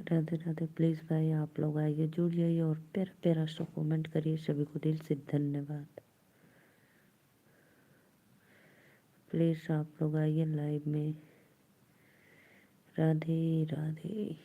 Radhe Radhe. Please भाई आप लोग आइए, जुड़ जाइए और प्यारा प्यारा सा कमेंट करिए। सभी को दिल से धन्यवाद। प्लीज़ आप लोग आइए लाइव में। राधे राधे।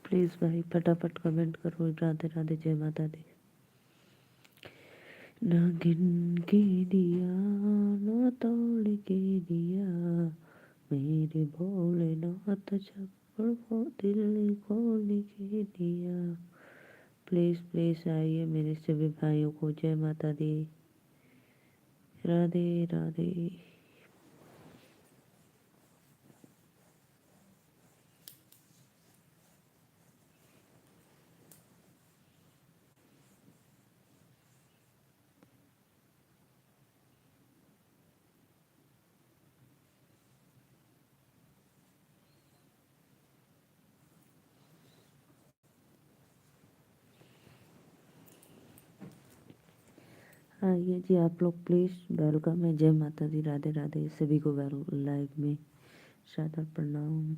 प्लीज़ भाई फटाफट कमेंट करो। राधे राधे, जय माता दी। नागिन के दिया ना तौल के दिया, मेरे भोलेनाथ छप्पड़ को दिल खोल के दिया। प्लीज़ प्लीज़ आइए मेरे सभी भाइयों को जय माता दी। राधे राधे। आइए जी आप लोग प्लीज़, वेलकम है। जय माता दी, राधे राधे। सभी को वेल लाइव में सादर प्रणाम।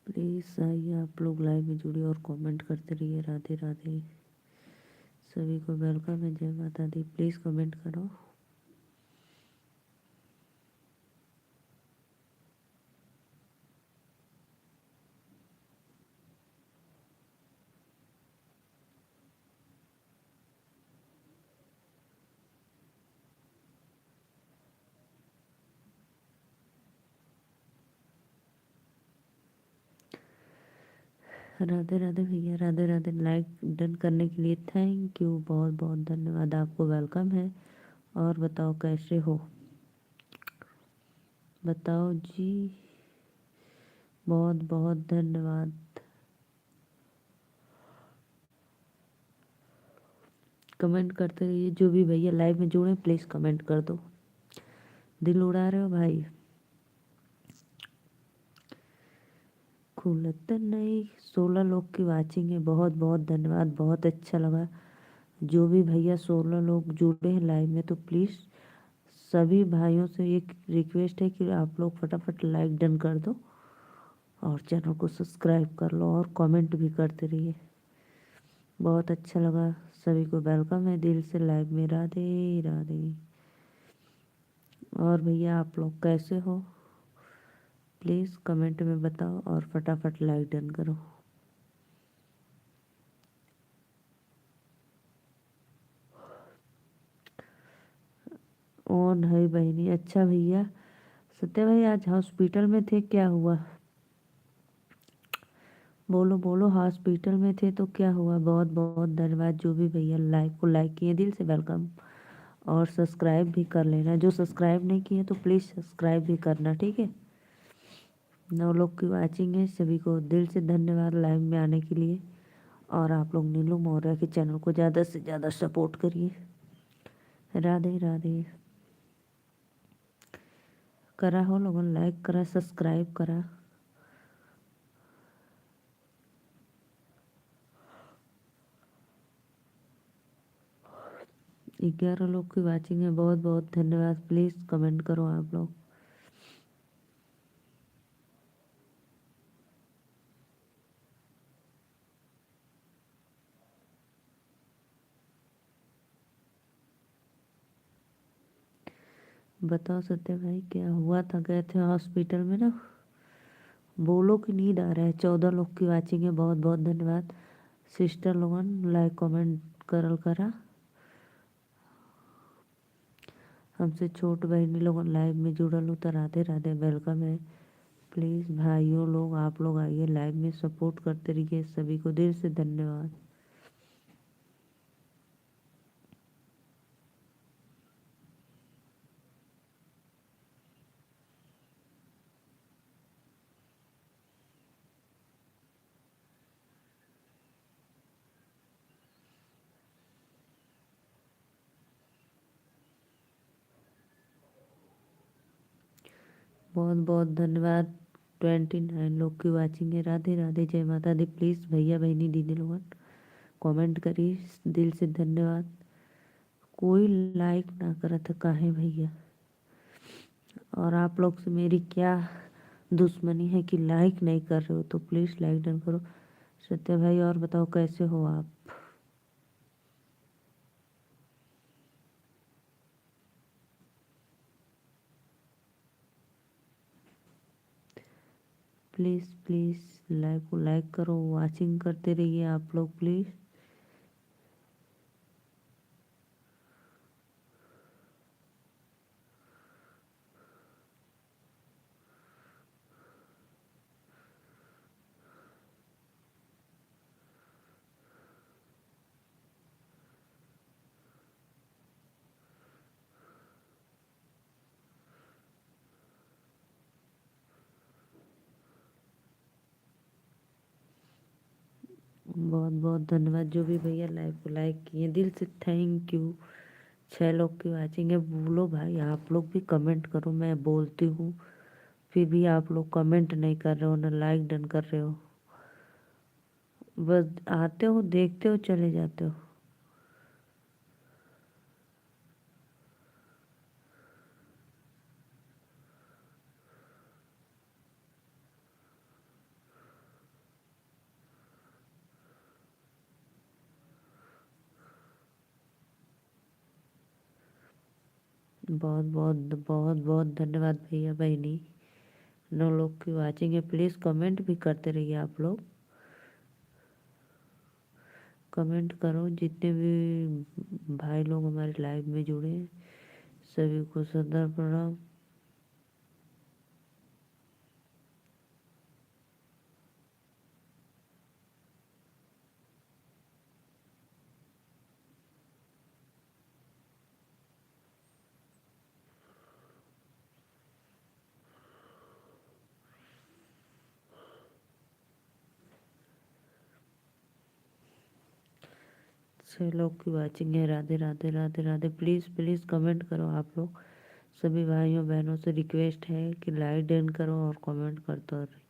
प्लीज़ आइए आप लोग लाइव में जुड़िए और कमेंट करते रहिए। राधे राधे। सभी को वेलकम है। जय माता दी। प्लीज़ कमेंट करो। राधे राधे भैया, राधे राधे। लाइक डन करने के लिए थैंक यू, बहुत बहुत धन्यवाद। आपको वेलकम है। और बताओ कैसे हो, बताओ जी। बहुत बहुत धन्यवाद। कमेंट करते रहिए। जो भी भैया लाइव में जुड़े प्लीज़ कमेंट कर दो। दिल उड़ा रहे हो भाई। खुलत नहीं। 16 लोग की वाचिंग है, बहुत बहुत धन्यवाद। बहुत अच्छा लगा। जो भी भैया 16 लोग जुड़े हैं लाइव में, तो प्लीज़ सभी भाइयों से एक रिक्वेस्ट है कि आप लोग फटाफट लाइक डन कर दो और चैनल को सब्सक्राइब कर लो और कमेंट भी करते रहिए। बहुत अच्छा लगा। सभी को वेलकम है दिल से लाइव में। राधे राधे। और भैया आप लोग कैसे हो, प्लीज़ कमेंट में बताओ और फटाफट लाइक डन करो। ओन है बहनी। अच्छा भैया सत्य भाई, आज हॉस्पिटल में थे, क्या हुआ? बोलो बोलो, हॉस्पिटल में थे तो क्या हुआ? बहुत बहुत धन्यवाद। जो भी भैया लाइव को लाइक किए दिल से वेलकम। और सब्सक्राइब भी कर लेना। जो सब्सक्राइब नहीं किए तो प्लीज़ सब्सक्राइब भी करना, ठीक है। 9 लोग की वाचिंग है। सभी को दिल से धन्यवाद लाइव में आने के लिए। और आप लोग नीलू मौर्य के चैनल को ज़्यादा से ज़्यादा सपोर्ट करिए। राधे राधे। करा हो लोगों लाइक करा, सब्सक्राइब करा। 11 लोग की वाचिंग है, बहुत बहुत धन्यवाद। प्लीज़ कमेंट करो आप लोग। बताओ सत्य भाई क्या हुआ था? गए थे हॉस्पिटल में ना। बोलो कि नींद आ रहा है। 14 लोग की वाचिंग है, बहुत बहुत धन्यवाद। सिस्टर लोगन लाइक कमेंट करल करा। हमसे छोट बहनी लोगन लाइव में जुड़ल हो तो राधे राधे, वेलकम है। प्लीज़ भाइयों लोग आप लोग आइए लाइव में, सपोर्ट करते रहिए। सभी को दिल से धन्यवाद। बहुत बहुत धन्यवाद। 29 लोग की वाचिंग है। राधे राधे, जय माता दी। प्लीज़ भैया बहनी दीदी लोगन कमेंट करिए, दिल से धन्यवाद। कोई लाइक ना करा था काहे भैया? और आप लोग से मेरी क्या दुश्मनी है कि लाइक नहीं कर रहे हो? तो प्लीज़ लाइक डन करो। सत्य भाई और बताओ कैसे हो आप? प्लीज़ प्लीज़ लाइव को लाइक करो, वाचिंग करते रहिए आप लोग प्लीज़। बहुत बहुत धन्यवाद जो भी भैया लाइव को लाइक किए, दिल से थैंक यू। 6 लोग की वाचिंग है। बोलो भाई आप लोग भी कमेंट करो, मैं बोलती हूँ फिर भी आप लोग कमेंट नहीं कर रहे हो ना लाइक डन कर रहे हो। बस आते हो देखते हो चले जाते हो। बहुत बहुत बहुत बहुत धन्यवाद भैया बहनी। 9 लोग की वाचिंग है। प्लीज़ कमेंट भी करते रहिए आप लोग। कमेंट करो जितने भी भाई लोग हमारे लाइव में जुड़े हैं, सभी को सदर प्रणाम। छह लोग की वाचिंग है। Radhe Radhe Radhe Radhe. Please please comment करो आप लोग। सभी भाइयों बहनों से रिक्वेस्ट है कि लाइक डन करो और कमेंट करते रहो।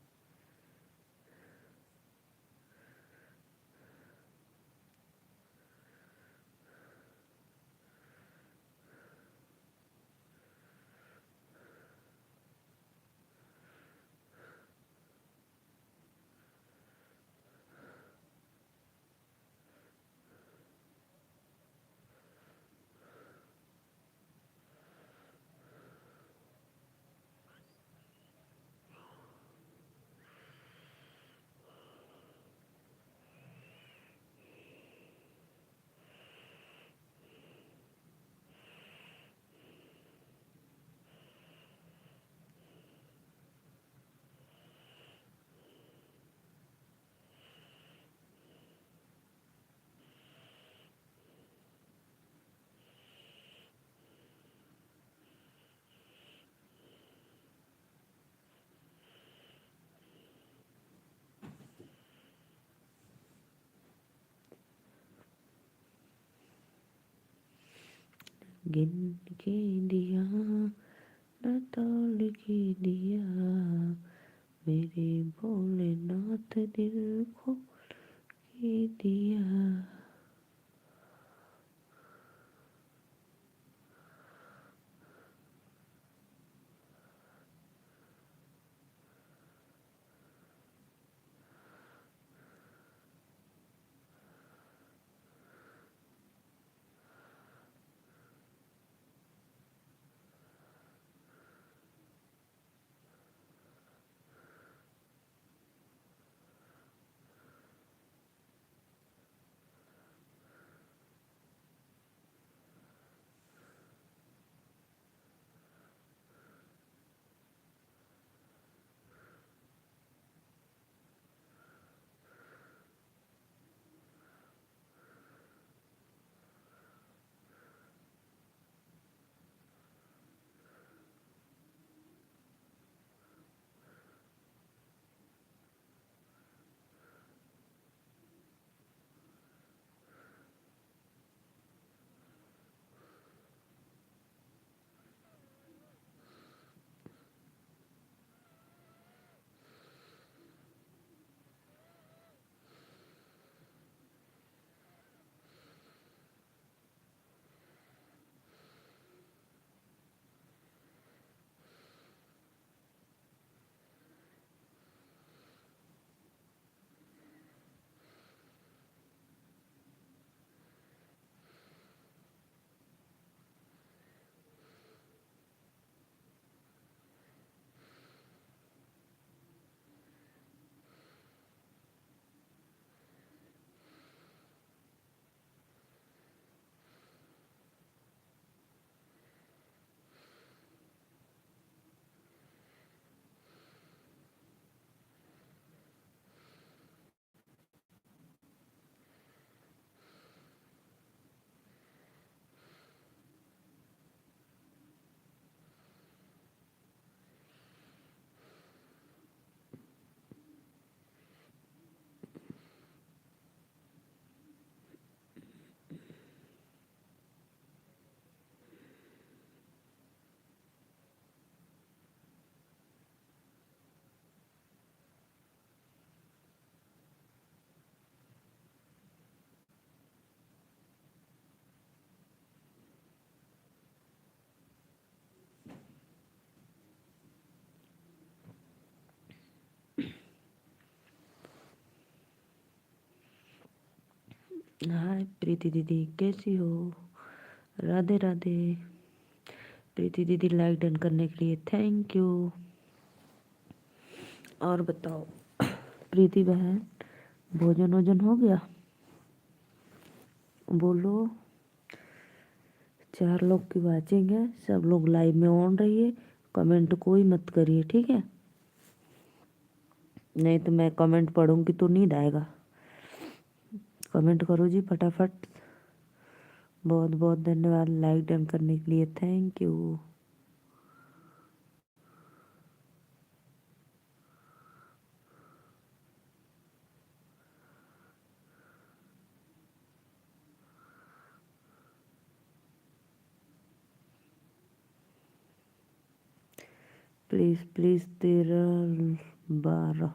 गिन के दिया न तौल के दिया, मेरे भोलेनाथ दिल खोल के दिया। हाय प्रीति दीदी, कैसी हो? राधे राधे। प्रीति दीदी लाइक डन करने के लिए थैंक यू। और बताओ प्रीति बहन, भोजन वोजन हो गया? बोलो। 4 लोग की वाचिंग है, सब लोग लाइव में ऑन रहिए, कमेंट कोई मत करिए, ठीक है? नहीं तो मैं कमेंट पढ़ूंगी तो नींद आएगा। कमेंट करो जी फटाफट। बहुत बहुत धन्यवाद लाइक डन करने के लिए, thank you. Please please 13-12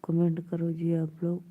comment करो जी आप लोग।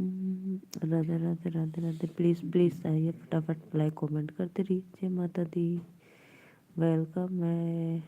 राधे राधे राधे राधे। प्लीज़ प्लीज़ आइए, फटाफट लाइक कमेंट करते रहिए। जय माता दी। वेलकम है।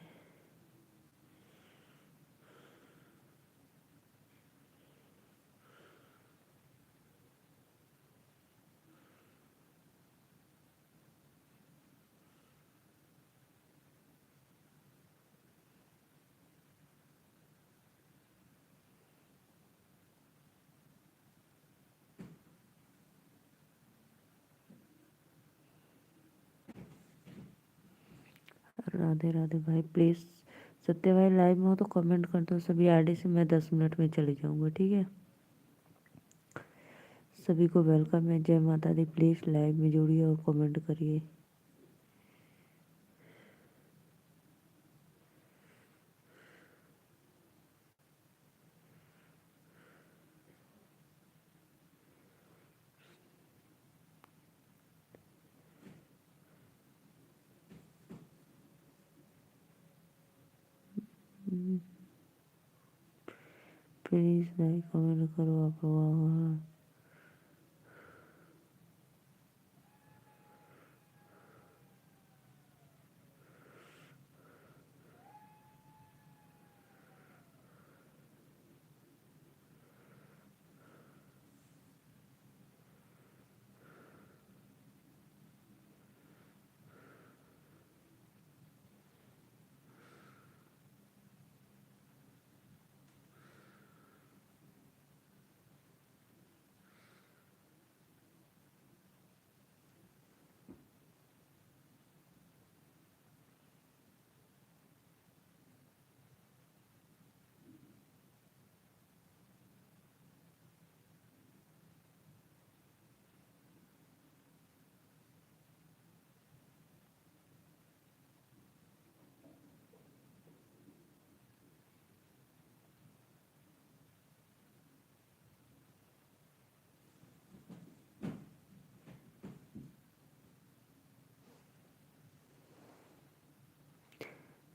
राधे राधे भाई। प्लीज़ सत्य भाई लाइव में हो तो कमेंट कर दो सभी आईडी से, मैं 10 मिनट में चली जाऊँगा, ठीक है। सभी को वेलकम है। जय माता दी। प्लीज़ लाइव में जुड़िए और कमेंट करिए। प्लीज़ भाई कमेंट करो आप लोग।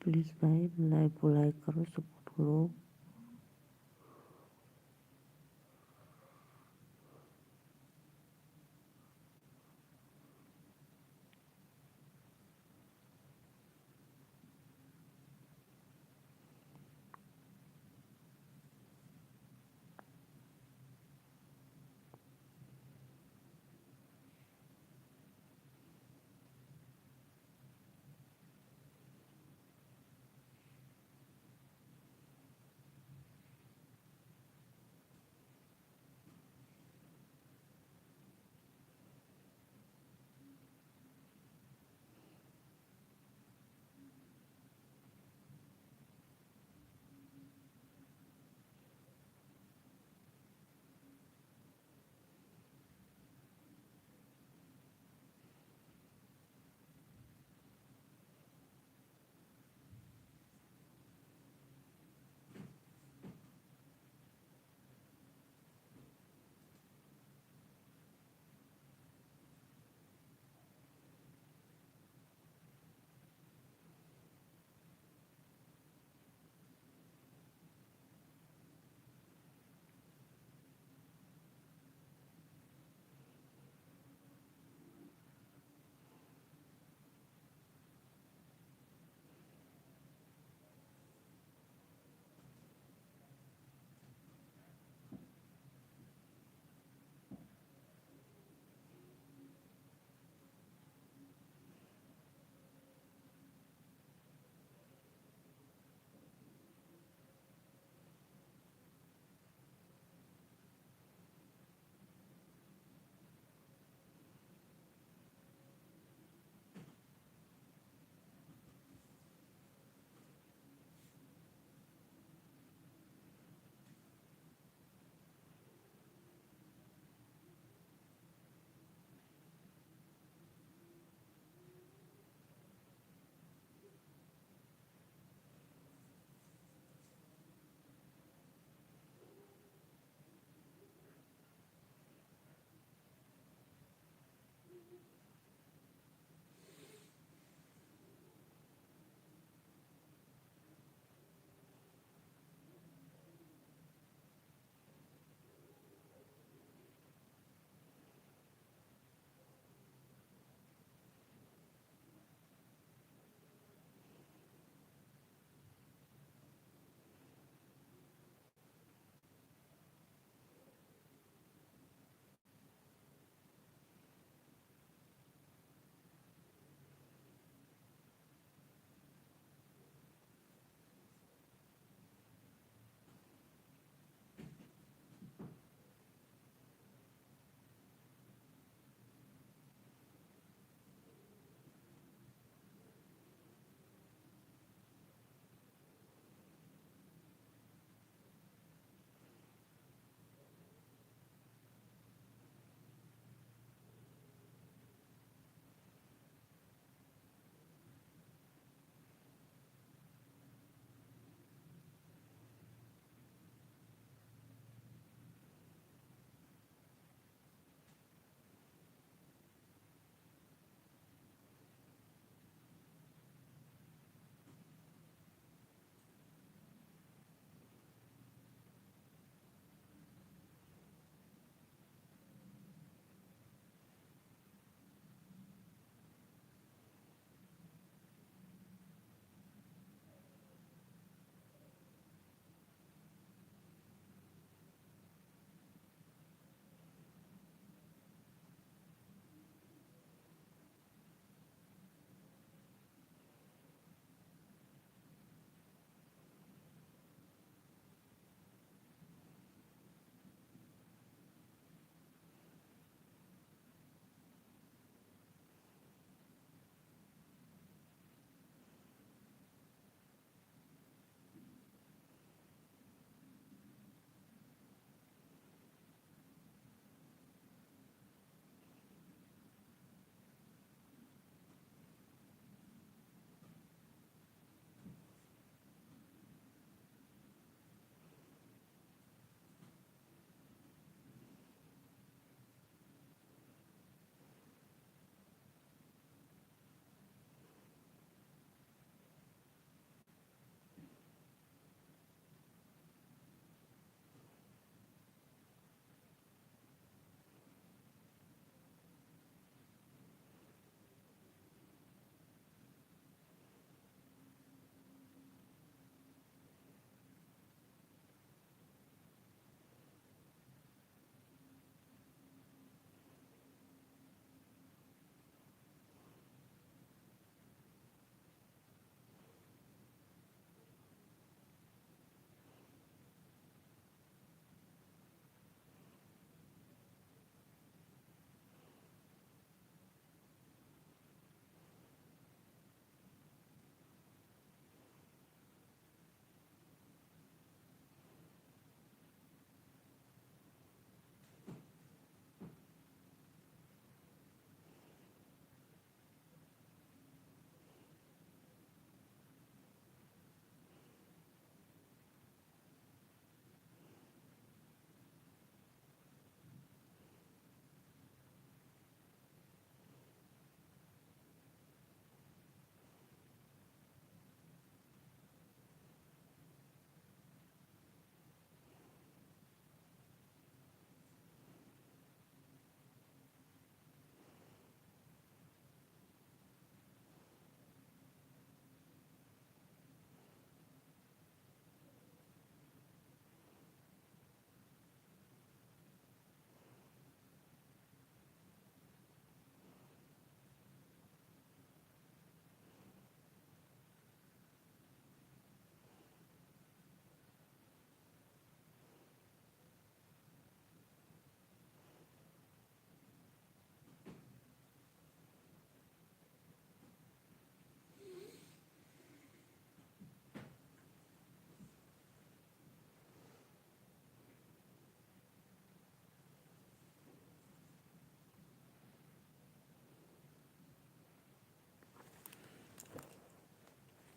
प्लीज़ भाई लाइव को लाइक करो, सपोर्ट करो।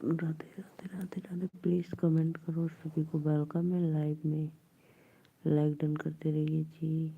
राधे राधे राधे राधे। प्लीज़ कमेंट करो, सभी को वेलकम है लाइव में। लाइक डन करते रहिए जी।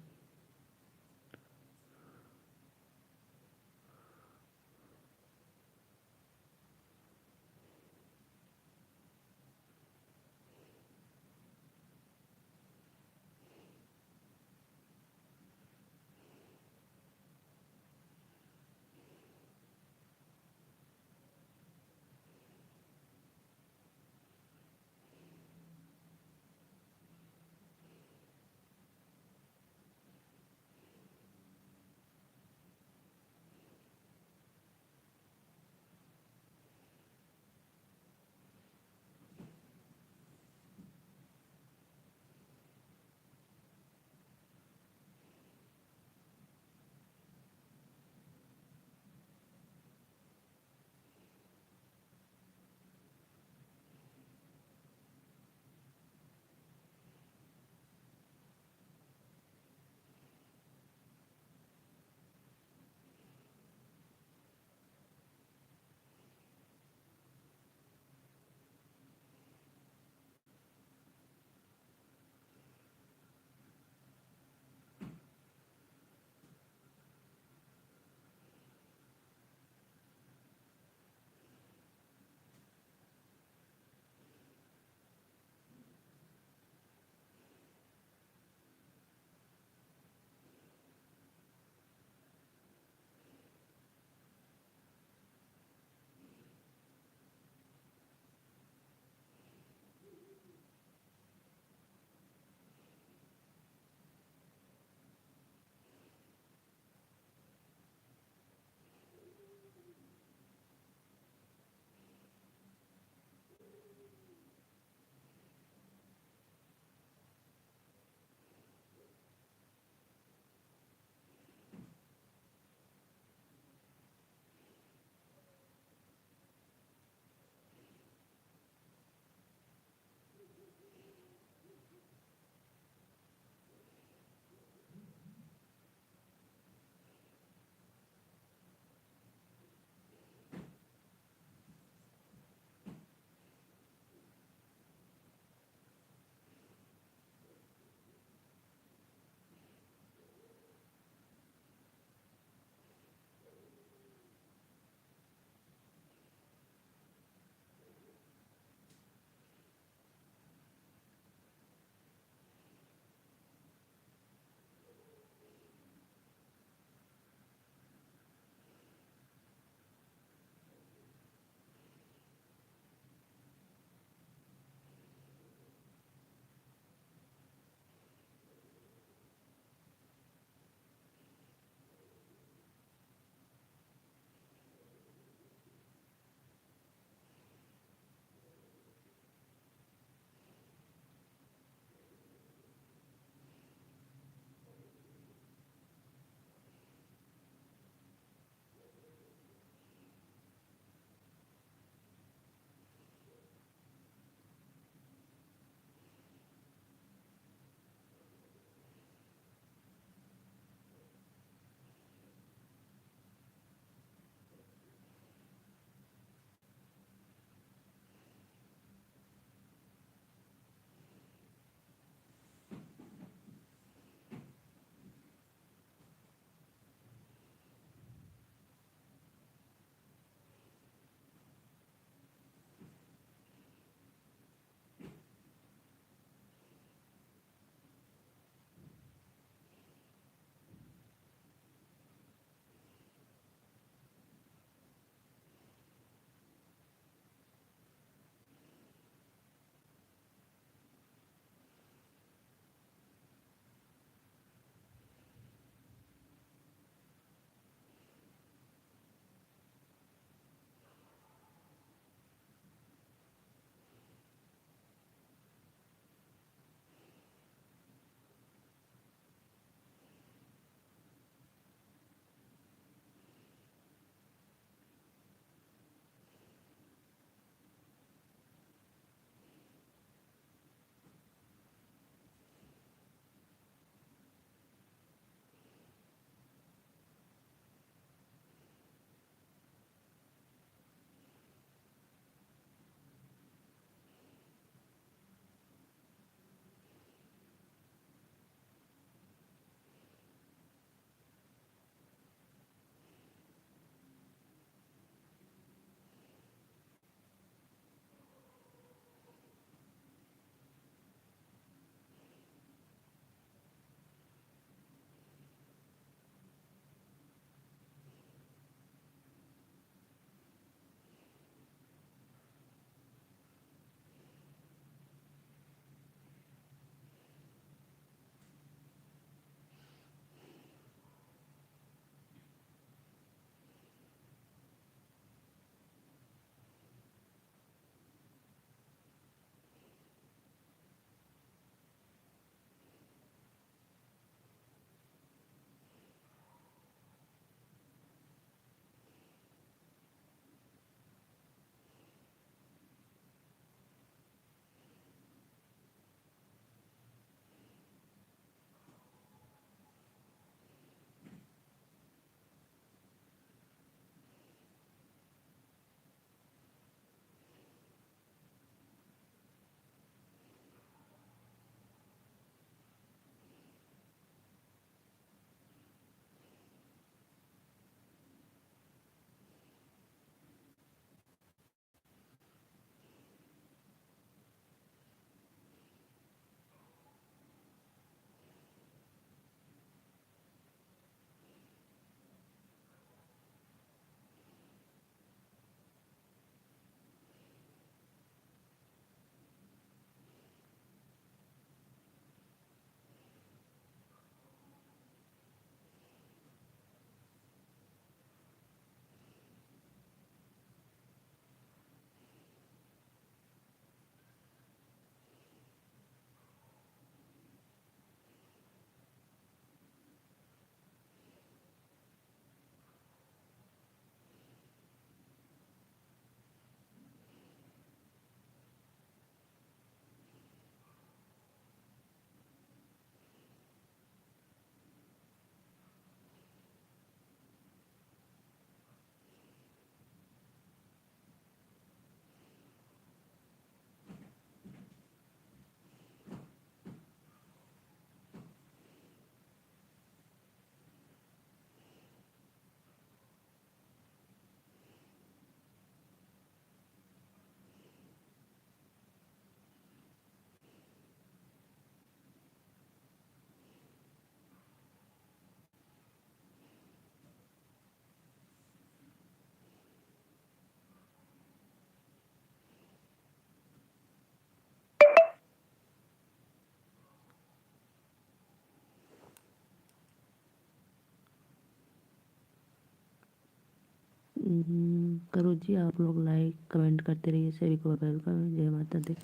करो जी, आप लोग लाइक कमेंट करते रहिए। सभी को वेलकम, जय माता दी।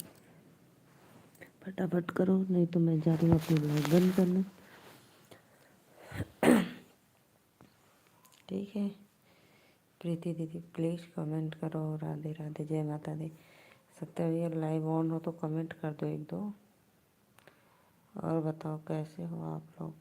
फटाफट करो, नहीं तो मैं जा रही हूँ अपनी लाइव बंद करने। ठीक है प्रीति दीदी, प्लीज़ कमेंट करो। राधे राधे, जय माता दी। सत्य भैया लाइव ऑन हो तो कमेंट कर दो एक दो। और बताओ कैसे हो आप लोग।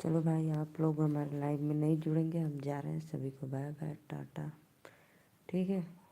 चलो भाई, आप लोग हमारे लाइव में नहीं जुड़ेंगे, हम जा रहे हैं। सभी को बाय बाय, टाटा। ठीक है।